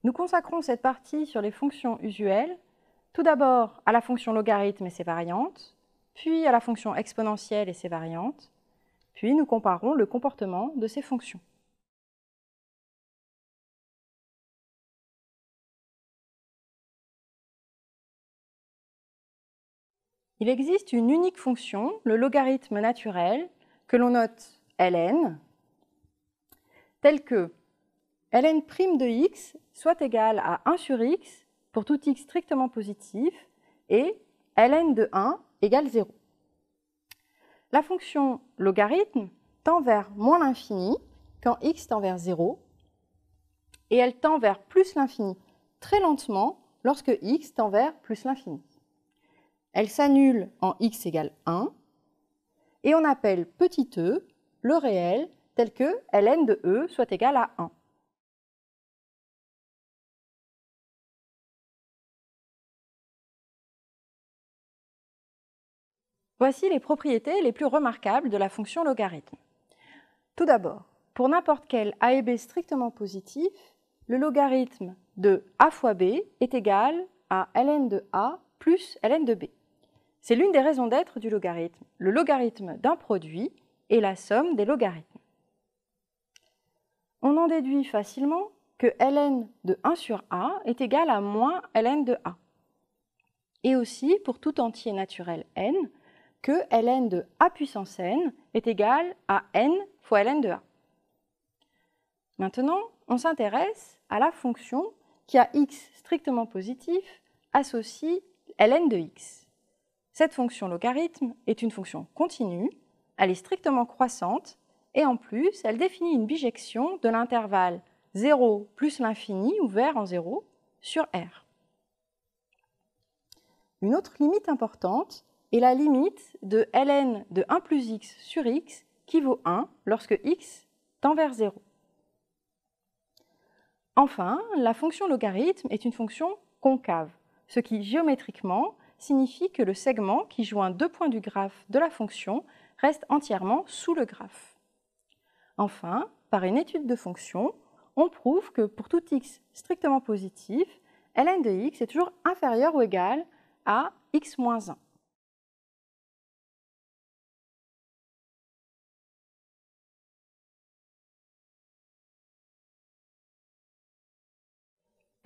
Nous consacrons cette partie sur les fonctions usuelles, tout d'abord à la fonction logarithme et ses variantes, puis à la fonction exponentielle et ses variantes, puis nous comparons le comportement de ces fonctions. Il existe une unique fonction, le logarithme naturel, que l'on note ln, telle que ln' de x soit égal à 1 sur x pour tout x strictement positif et ln de 1 égale 0. La fonction logarithme tend vers moins l'infini quand x tend vers 0 et elle tend vers plus l'infini très lentement lorsque x tend vers plus l'infini. Elle s'annule en x égale 1 et on appelle petit e le réel tel que ln de e soit égal à 1. Voici les propriétés les plus remarquables de la fonction logarithme. Tout d'abord, pour n'importe quel a et b strictement positif, le logarithme de a fois b est égal à ln de a plus ln de b. C'est l'une des raisons d'être du logarithme. Le logarithme d'un produit est la somme des logarithmes. On en déduit facilement que ln de 1 sur a est égal à moins ln de a. Et aussi, pour tout entier naturel n, que ln de a puissance n est égal à n fois ln de a. Maintenant, on s'intéresse à la fonction qui à x strictement positif associe ln de x. Cette fonction logarithme est une fonction continue, elle est strictement croissante et en plus, elle définit une bijection de l'intervalle 0 plus l'infini ouvert en 0 sur R. Une autre limite importante est la limite de ln de 1 plus x sur x qui vaut 1 lorsque x tend vers 0. Enfin, la fonction logarithme est une fonction concave, ce qui géométriquement signifie que le segment qui joint deux points du graphe de la fonction reste entièrement sous le graphe. Enfin, par une étude de fonction, on prouve que pour tout x strictement positif, ln de x est toujours inférieur ou égal à x moins 1.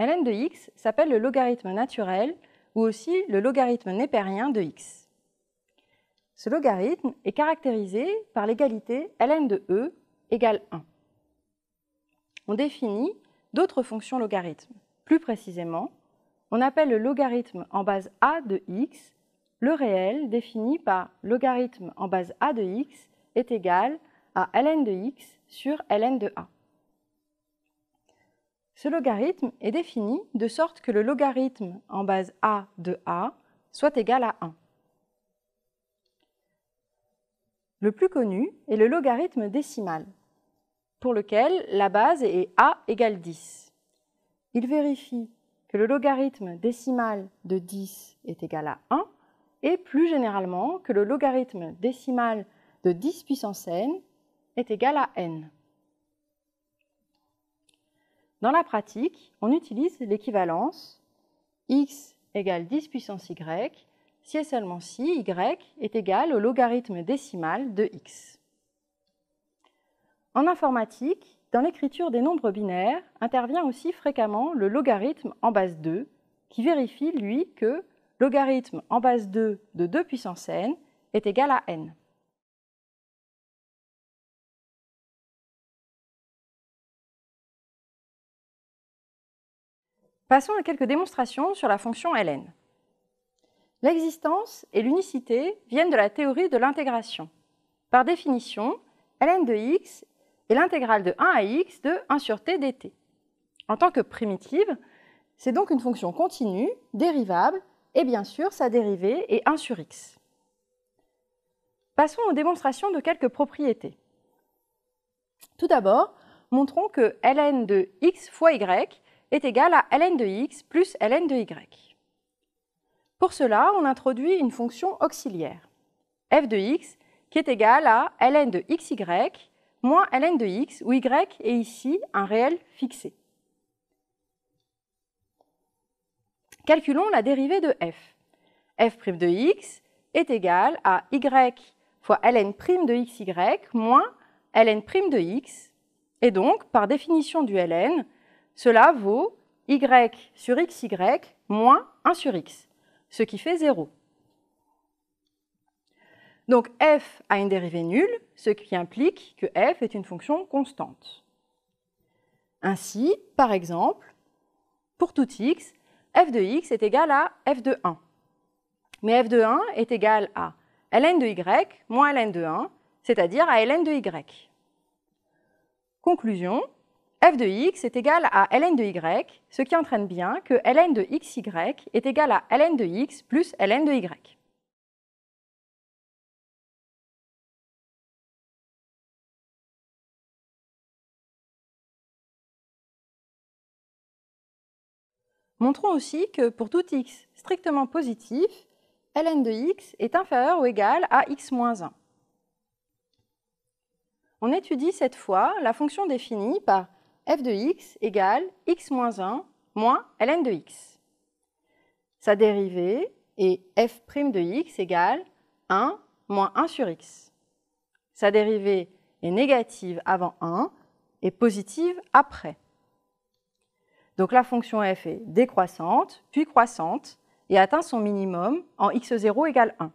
Ln de x s'appelle le logarithme naturel ou aussi le logarithme népérien de x. Ce logarithme est caractérisé par l'égalité ln de e égale 1. On définit d'autres fonctions logarithmes. Plus précisément, on appelle le logarithme en base a de x le réel défini par logarithme en base a de x est égal à ln de x sur ln de a. Ce logarithme est défini de sorte que le logarithme en base a de a soit égal à 1. Le plus connu est le logarithme décimal, pour lequel la base est a égale 10. Il vérifie que le logarithme décimal de 10 est égal à 1 et plus généralement que le logarithme décimal de 10 puissance n est égal à n. Dans la pratique, on utilise l'équivalence x égale 10 puissance y si et seulement si y est égal au logarithme décimal de x. En informatique, dans l'écriture des nombres binaires, intervient aussi fréquemment le logarithme en base 2 qui vérifie, lui, que logarithme en base 2 de 2 puissance n est égal à n. Passons à quelques démonstrations sur la fonction ln. L'existence et l'unicité viennent de la théorie de l'intégration. Par définition, ln de x est l'intégrale de 1 à x de 1 sur t dt. En tant que primitive, c'est donc une fonction continue, dérivable, et bien sûr sa dérivée est 1 sur x. Passons aux démonstrations de quelques propriétés. Tout d'abord, montrons que ln de x fois y est égal à ln de x plus ln de y. Pour cela, on introduit une fonction auxiliaire, f de x, qui est égale à ln de xy moins ln de x, où y est ici un réel fixé. Calculons la dérivée de f. f' de x est égal à y fois ln' de xy moins ln' de x. Et donc, par définition du ln, cela vaut y sur xy moins 1 sur x, ce qui fait 0. Donc f a une dérivée nulle, ce qui implique que f est une fonction constante. Ainsi, par exemple, pour tout x, f de x est égal à f de 1. Mais f de 1 est égal à ln de y moins ln de 1, c'est-à-dire à ln de y. Conclusion, f de x est égal à ln de y, ce qui entraîne bien que ln de xy est égal à ln de x plus ln de y. Montrons aussi que pour tout x strictement positif, ln de x est inférieur ou égal à x moins 1. On étudie cette fois la fonction définie par f de x égale x moins 1 moins ln de x. Sa dérivée est f' de x égale 1 moins 1 sur x. Sa dérivée est négative avant 1 et positive après. Donc la fonction f est décroissante, puis croissante, et atteint son minimum en x0 égale 1.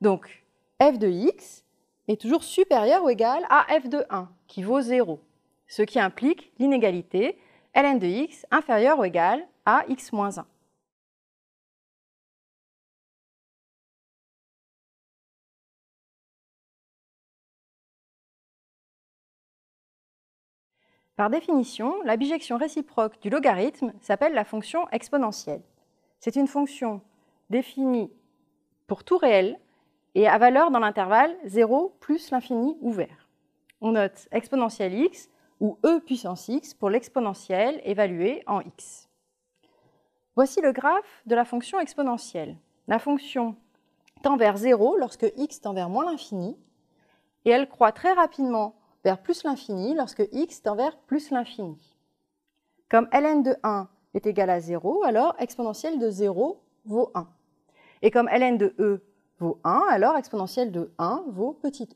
Donc f de x est toujours supérieur ou égal à f de 1, qui vaut 0, ce qui implique l'inégalité ln de x inférieur ou égal à x moins 1. Par définition, la bijection réciproque du logarithme s'appelle la fonction exponentielle. C'est une fonction définie pour tout réel et à valeur dans l'intervalle 0 plus l'infini ouvert. On note exponentielle x ou e puissance x pour l'exponentielle évaluée en x. Voici le graphe de la fonction exponentielle. La fonction tend vers 0 lorsque x tend vers moins l'infini et elle croît très rapidement vers plus l'infini lorsque x tend vers plus l'infini. Comme ln de 1 est égal à 0, alors exponentielle de 0 vaut 1. Et comme ln de e vaut 1, alors exponentielle de 1 vaut petit e.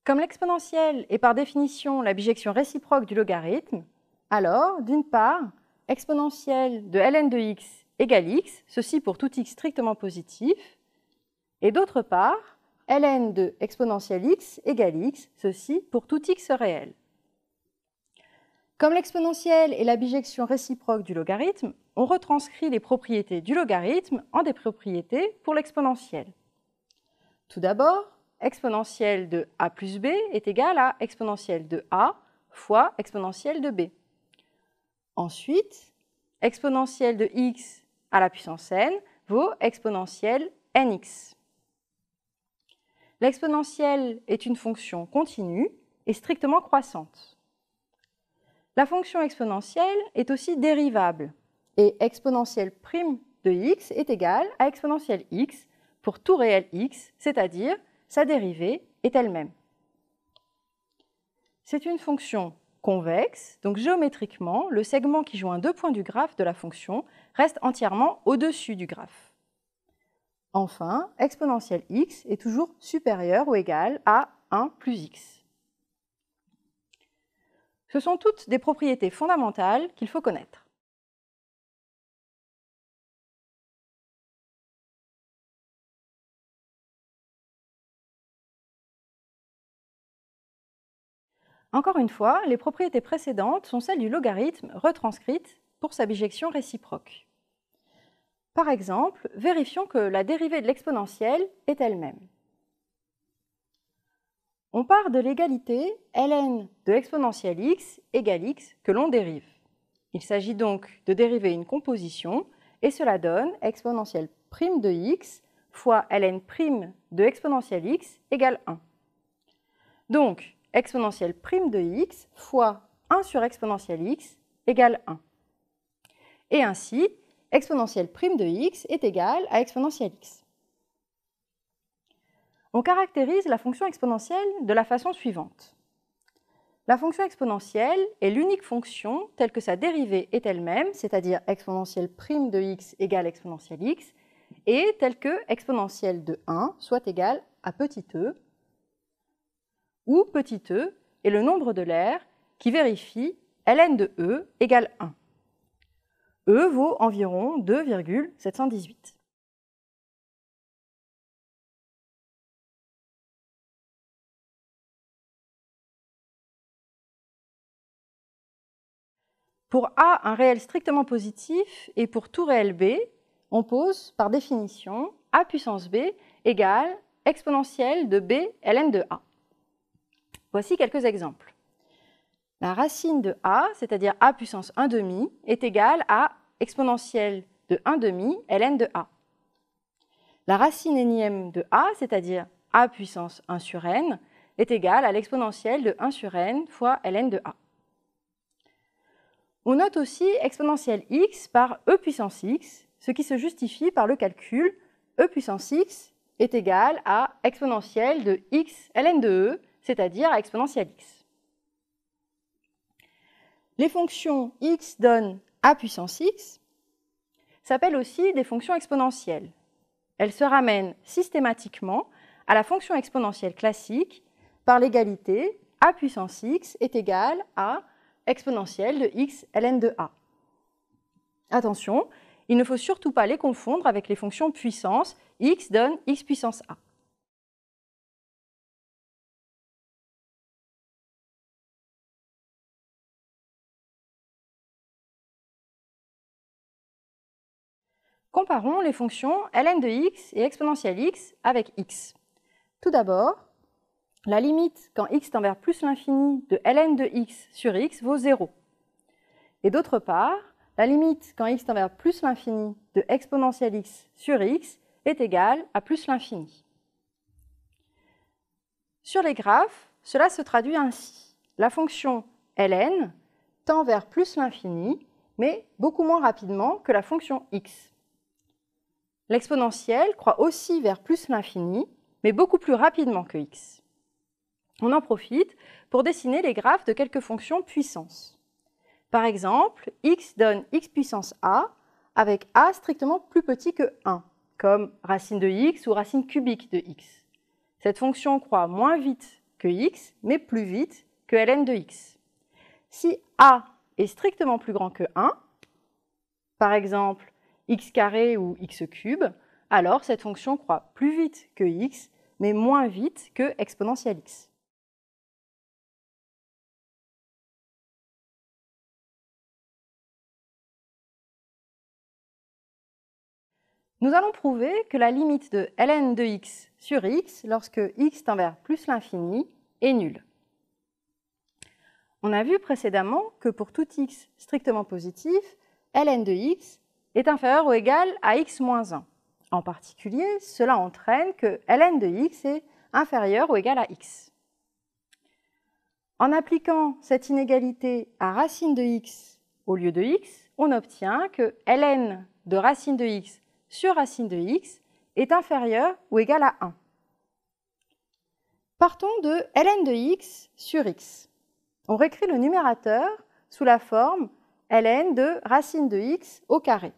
Comme l'exponentielle est par définition la bijection réciproque du logarithme, alors, d'une part, exponentielle de ln de x égale x, ceci pour tout x strictement positif, et d'autre part, ln de exponentielle x égale x, ceci pour tout x réel. Comme l'exponentielle est la bijection réciproque du logarithme, on retranscrit les propriétés du logarithme en des propriétés pour l'exponentielle. Tout d'abord, exponentielle de a plus b est égale à exponentielle de a fois exponentielle de b. Ensuite, exponentielle de x à la puissance n vaut exponentielle nx. L'exponentielle est une fonction continue et strictement croissante. La fonction exponentielle est aussi dérivable et exponentielle prime de x est égale à exponentielle x pour tout réel x, c'est-à-dire sa dérivée est elle-même. C'est une fonction convexe, donc géométriquement, le segment qui joint deux points du graphe de la fonction reste entièrement au-dessus du graphe. Enfin, exponentielle x est toujours supérieure ou égale à 1 plus x. Ce sont toutes des propriétés fondamentales qu'il faut connaître. Encore une fois, les propriétés précédentes sont celles du logarithme retranscrites pour sa bijection réciproque. Par exemple, vérifions que la dérivée de l'exponentielle est elle-même. On part de l'égalité ln de exponentielle x égale x que l'on dérive. Il s'agit donc de dériver une composition et cela donne exponentielle prime de x fois ln prime de exponentielle x égale 1. Donc, exponentielle prime de x fois 1 sur exponentielle x égale 1. Et ainsi, exponentielle prime de x est égale à exponentielle x. On caractérise la fonction exponentielle de la façon suivante. La fonction exponentielle est l'unique fonction telle que sa dérivée est elle-même, c'est-à-dire exponentielle prime de x égale exponentielle x, et telle que exponentielle de 1 soit égale à petit e, où petit e est le nombre de l'aire qui vérifie ln de e égale 1. E vaut environ 2,718. Pour A un réel strictement positif et pour tout réel B, on pose par définition A puissance B égale exponentielle de B ln de A. Voici quelques exemples. La racine de A, c'est-à-dire A puissance 1 demi, est égale à exponentielle de 1 demi ln de A. La racine énième de A, c'est-à-dire A puissance 1 sur n, est égale à l'exponentielle de 1 sur n fois ln de A. On note aussi exponentielle x par e puissance x, ce qui se justifie par le calcul e puissance x est égal à exponentielle de x ln de e, c'est-à-dire à exponentielle x. Les fonctions x donnent a puissance x s'appellent aussi des fonctions exponentielles. Elles se ramènent systématiquement à la fonction exponentielle classique par l'égalité a puissance x est égal à exponentielle de x ln de a. Attention, il ne faut surtout pas les confondre avec les fonctions puissance x donne x puissance a. Comparons les fonctions ln de x et exponentielle x avec x. Tout d'abord, la limite quand x tend vers plus l'infini de ln de x sur x vaut 0. Et d'autre part, la limite quand x tend vers plus l'infini de exponentielle x sur x est égale à plus l'infini. Sur les graphes, cela se traduit ainsi. La fonction ln tend vers plus l'infini, mais beaucoup moins rapidement que la fonction x. L'exponentielle croît aussi vers plus l'infini, mais beaucoup plus rapidement que x. On en profite pour dessiner les graphes de quelques fonctions puissance. Par exemple, x donne x puissance a avec a strictement plus petit que 1, comme racine de x ou racine cubique de x. Cette fonction croît moins vite que x, mais plus vite que ln de x. Si a est strictement plus grand que 1, par exemple x carré ou x cube, alors cette fonction croît plus vite que x, mais moins vite que exponentielle x. Nous allons prouver que la limite de ln de x sur x, lorsque x tend vers plus l'infini, est nulle. On a vu précédemment que pour tout x strictement positif, ln de x est inférieur ou égal à x moins 1. En particulier, cela entraîne que ln de x est inférieur ou égal à x. En appliquant cette inégalité à racine de x au lieu de x, on obtient que ln de racine de x sur racine de x est inférieur ou égal à 1. Partons de ln de x sur x. On réécrit le numérateur sous la forme ln de racine de x au carré.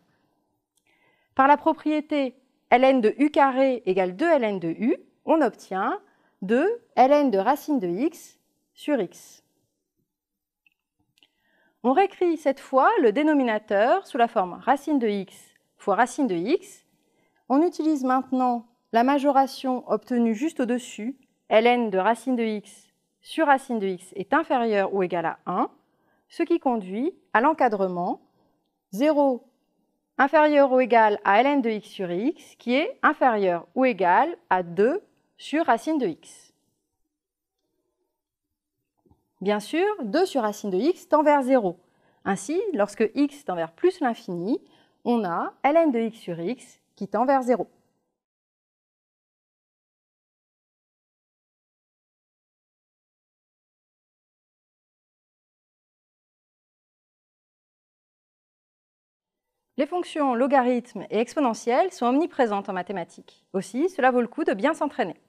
Par la propriété ln de u carré égale 2 ln de u, on obtient 2 ln de racine de x sur x. On réécrit cette fois le dénominateur sous la forme racine de x fois racine de x. On utilise maintenant la majoration obtenue juste au-dessus, ln de racine de x sur racine de x est inférieur ou égal à 1, ce qui conduit à l'encadrement 0 inférieur ou égal à ln de x sur x, qui est inférieur ou égal à 2 sur racine de x. Bien sûr, 2 sur racine de x tend vers 0. Ainsi, lorsque x tend vers plus l'infini, on a ln de x sur x qui tend vers 0. Les fonctions logarithmes et exponentielles sont omniprésentes en mathématiques. Aussi, cela vaut le coup de bien s'entraîner.